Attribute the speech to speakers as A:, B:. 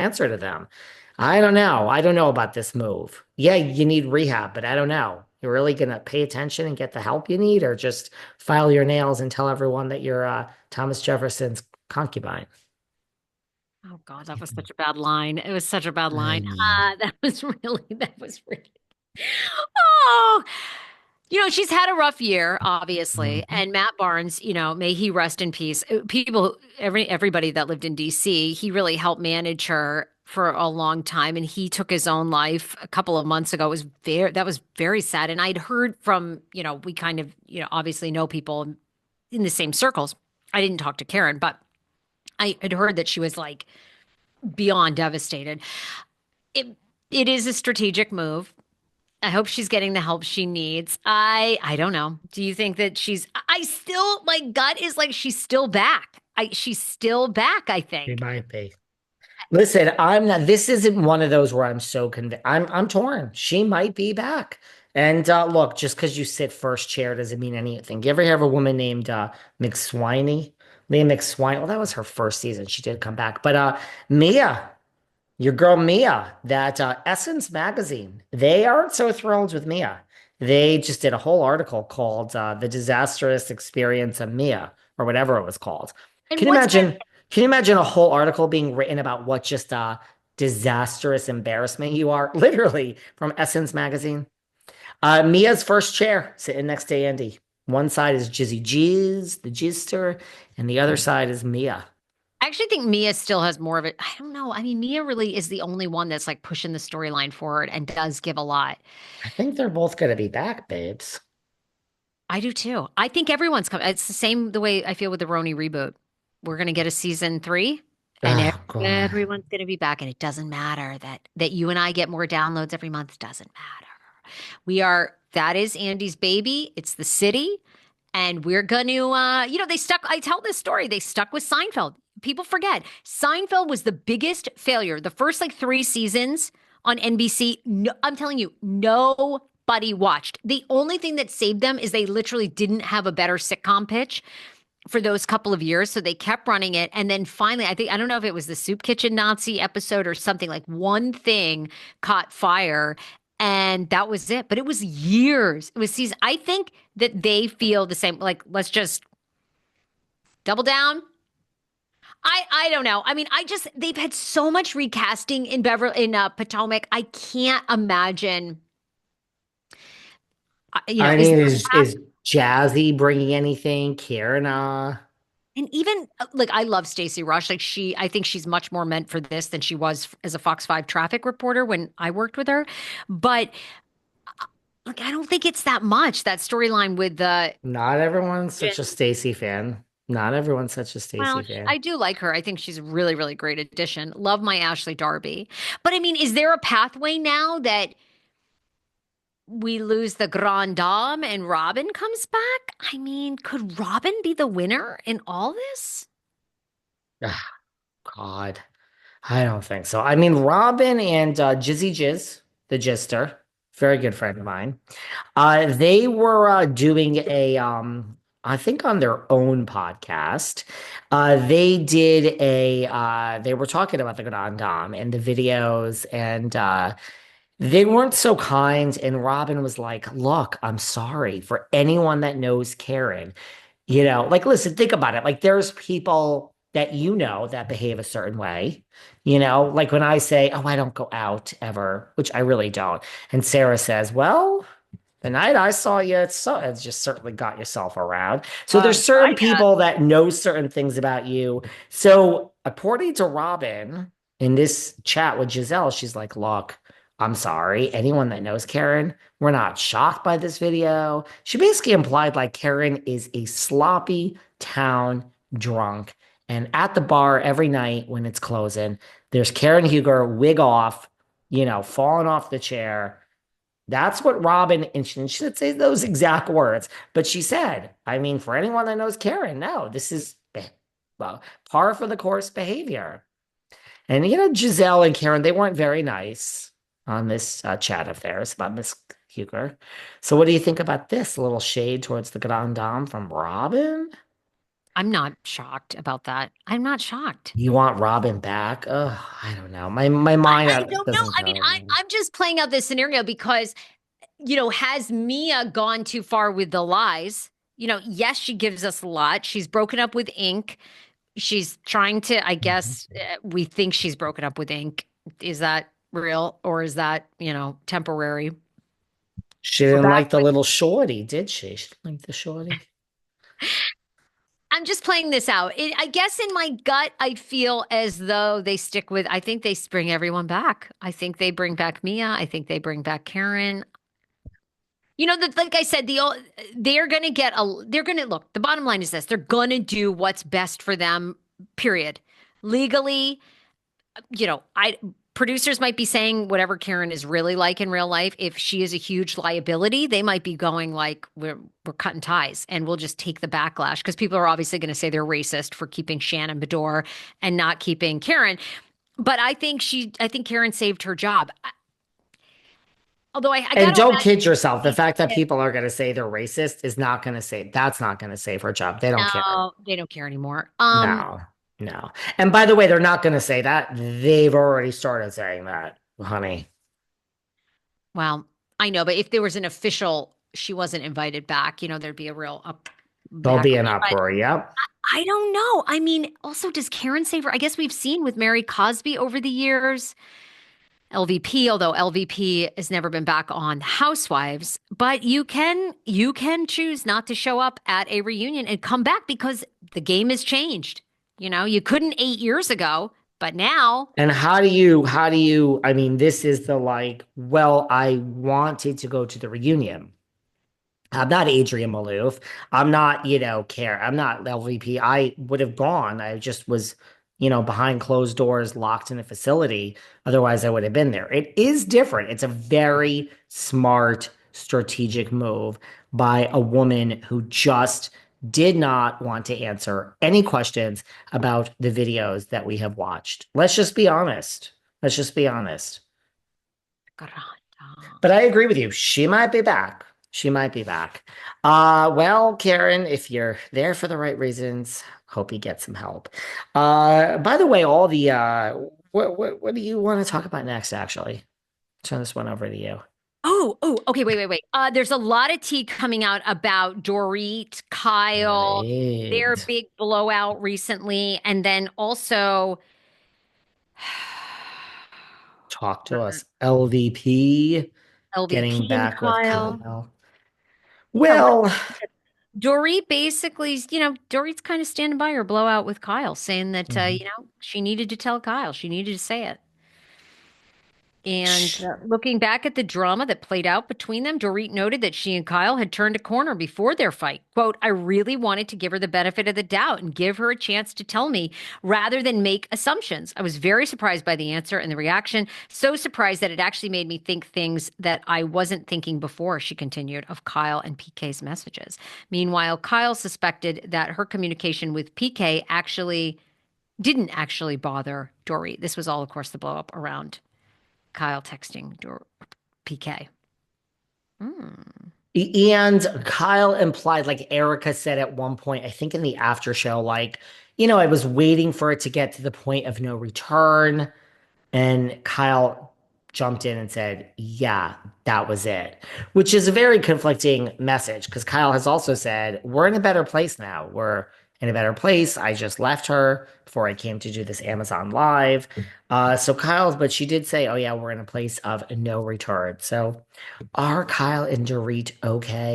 A: answer to them. I don't know. I don't know about this move. Yeah, you need rehab, but I don't know. You're really gonna pay attention and get the help you need, or just file your nails and tell everyone that you're Thomas Jefferson's concubine?
B: Oh God, that was such a bad line. It was such a bad
A: I
B: line.
A: mean,
B: That was really. Oh, she's had a rough year, obviously.
A: mhm.
B: And Matt Barnes, may he rest in peace. Everybody that lived in DC, he really helped manage her for a long time, and he took his own life a couple of months ago. That was very sad. And I'd heard from, we kind of, obviously know people in the same circles. I didn't talk to Karen, but I had heard that she was like beyond devastated. It it is a strategic move. I hope she's getting the help she needs. I don't know. Do you think that I still, my gut is like she's still back. She's still back, I
A: She
B: think.
A: might be. Listen, I'm not. This isn't one of those where I'm so convinced. I'm torn. She might be back. And look, just because you sit first chair doesn't mean anything. You ever hear of a woman named McSwiney? Leah McSwine. Well, that was her first season. She did come back. But Mia, your girl Mia, that Essence magazine, they aren't so thrilled with Mia. They just did a whole article called "The Disastrous Experience of Mia" or whatever it was called.
B: And
A: Can you
B: what's been
A: imagine? Can you imagine a whole article being written about what just a disastrous embarrassment you are? Literally from Essence magazine. Mia's first chair, sitting next to Andy. One side is Jizzy Jizz, the Jizster, and the other side is Mia.
B: I actually think Mia still has more of it. I don't know. I mean, Mia really is the only one that's like pushing the storyline forward and does give a lot.
A: I think they're both going to be back, babes.
B: I do too. I think everyone's coming. It's the same the way I feel with the Roni reboot. We're gonna get a season three, and
A: Oh, God.
B: everyone's gonna be back. And it doesn't matter that you and I get more downloads every month. Doesn't matter. That is Andy's baby. It's the city. And we're gonna they stuck. I tell this story. They stuck with Seinfeld. People forget. Seinfeld was the biggest failure. The first like 3 seasons on NBC. No, I'm telling you, nobody watched. The only thing that saved them is they literally didn't have a better sitcom pitch for those couple of years. So they kept running it. And then finally, I don't know if it was the Soup Kitchen Nazi episode or something, like one thing caught fire. And that was it. But it was years. It was season. I think that they feel the same. Like, let's just double down. I don't know. I mean, they've had so much recasting in Potomac. I can't imagine.
A: I
B: Is
A: mean,
B: there
A: is Jazzy bringing anything? Karen,
B: And even like I love Stacey Rush. I think she's much more meant for this than she was as a Fox 5 traffic reporter when I worked with her. But like I don't think it's that much that storyline with the
A: not everyone's such a Stacey fan. Not everyone's such a Stacey
B: well,
A: fan.
B: I do like her. I think she's a really, really great addition. Love my Ashley Darby. But I mean, is there a pathway now that we lose the Grand Dame and Robin comes back? I mean, could Robin be the winner in all this?
A: Ah, God, I don't think so. I mean, Robin and Jizzy Jizz, the Gister, very good friend of mine. They were doing I think on their own podcast. They did they were talking about the Grand Dame and the videos, and they weren't so kind. And Robin was like, "Look, I'm sorry for anyone that knows Karen. Like, listen, think about it. Like, there's people that that behave a certain way. Like when I say, oh, I don't go out ever, which I really don't. And Sarah says, well, the night I saw you, it's just certainly got yourself around. So there's certain
B: I
A: people that know certain things about you. So according to Robin, in this chat with Giselle, she's like, look, I'm sorry. Anyone that knows Karen, we're not shocked by this video. She basically implied like Karen is a sloppy town drunk. And at the bar every night when it's closing, there's Karen Huger, wig off, falling off the chair. That's what Robin, and she didn't say those exact words, but she said, I mean, for anyone that knows Karen, no, this is well, par for the course behavior. And, Giselle and Karen, they weren't very nice on this chat of theirs about Miss Huger. So what do you think about this? A little shade towards the Grand Dame from Robin?
B: I'm not shocked about that. I'm not shocked.
A: You want Robin back? Ugh, I don't know. My mind
B: I don't know.
A: doesn't
B: I mean,
A: go.
B: I'm just playing out this scenario because, has Mia gone too far with the lies? Yes, she gives us a lot. She's broken up with Ink. She's trying to, I guess, we think she's broken up with Ink. Is that real or is that, temporary?
A: She
B: We're
A: didn't
B: back
A: like the
B: with,
A: little shorty, did she? She didn't like the shorty.
B: I'm just playing this out. I guess in my gut, I feel as though they stick with, I think they bring everyone back. I think they bring back Mia. I think they bring back Karen. Like I said, they're going to they're going to look. The bottom line is this: they're going to do what's best for them. Period. Legally, I producers might be saying whatever Karen is really like in real life. If she is a huge liability, they might be going like we're cutting ties and we'll just take the backlash because people are obviously going to say they're racist for keeping Shannon Bedore and not keeping Karen. But I think Karen saved her job. Although I got
A: And
B: to
A: don't
B: imagine
A: kid yourself. The
B: she
A: fact that
B: did.
A: people are going to say they're racist is not going to save, that's not going to save her job. They don't care.
B: No, they don't care anymore.
A: No, no. And by the way, they're not going to say that. They've already started saying that, honey.
B: Well, I know, but if there was an official, she wasn't invited back, there'd be a real up
A: There'll be an
B: backlash. But
A: uproar. Yep.
B: I don't know. I mean, also, does Karen save her? I guess we've seen with Mary Cosby over the years, LVP, although LVP has never been back on Housewives, but you can choose not to show up at a reunion and come back because the game has changed. You couldn't 8 years ago, but now,
A: And I mean, this is the like, well, I wanted to go to the reunion. I'm not Adrian Malouf. I'm not, Care. I'm not LVP. I would have gone. I just was, behind closed doors, locked in a facility. Otherwise, I would have been there. It is different. It's a very smart, strategic move by a woman who just did not want to answer any questions about the videos that we have watched. Let's just be honest. Let's just be honest. But I agree with you. She might be back. She might be back. Well, Karen, if you're there for the right reasons, hope you get some help. By the way, all the what do you want to talk about next, actually? Turn this one over to you.
B: okay, wait. There's a lot of tea coming out about Dorit, Kyle, their
A: Right.
B: big blowout recently, and then also
A: Talk to us. LVP getting
B: LVP and
A: back with
B: Kyle.
A: Kyle.
B: What
A: Well,
B: Dorit basically, Dorit's kind of standing by her blowout with Kyle, saying that
A: mhm.
B: she needed to tell Kyle, she needed to say it. And looking back at the drama that played out between them, Dorit noted that she and Kyle had turned a corner before their fight. Quote, I really wanted to give her the benefit of the doubt and give her a chance to tell me rather than make assumptions. I was very surprised by the answer and the reaction. So surprised that it actually made me think things that I wasn't thinking before, she continued, of Kyle and PK's messages. Meanwhile, Kyle suspected that her communication with PK didn't actually bother Dorit. This was all, of course, the blow up around Kyle texting PK. Mm.
A: And Kyle implied, like Erica said at one point, I think in the after show, like, I was waiting for it to get to the point of no return. And Kyle jumped in and said, yeah, that was it, which is a very conflicting message because Kyle has also said, we're in a better place now. We're in a better place. I just left her before I came to do this Amazon Live. But she did say, oh, yeah, we're in a place of no return. So are Kyle and Dorit okay?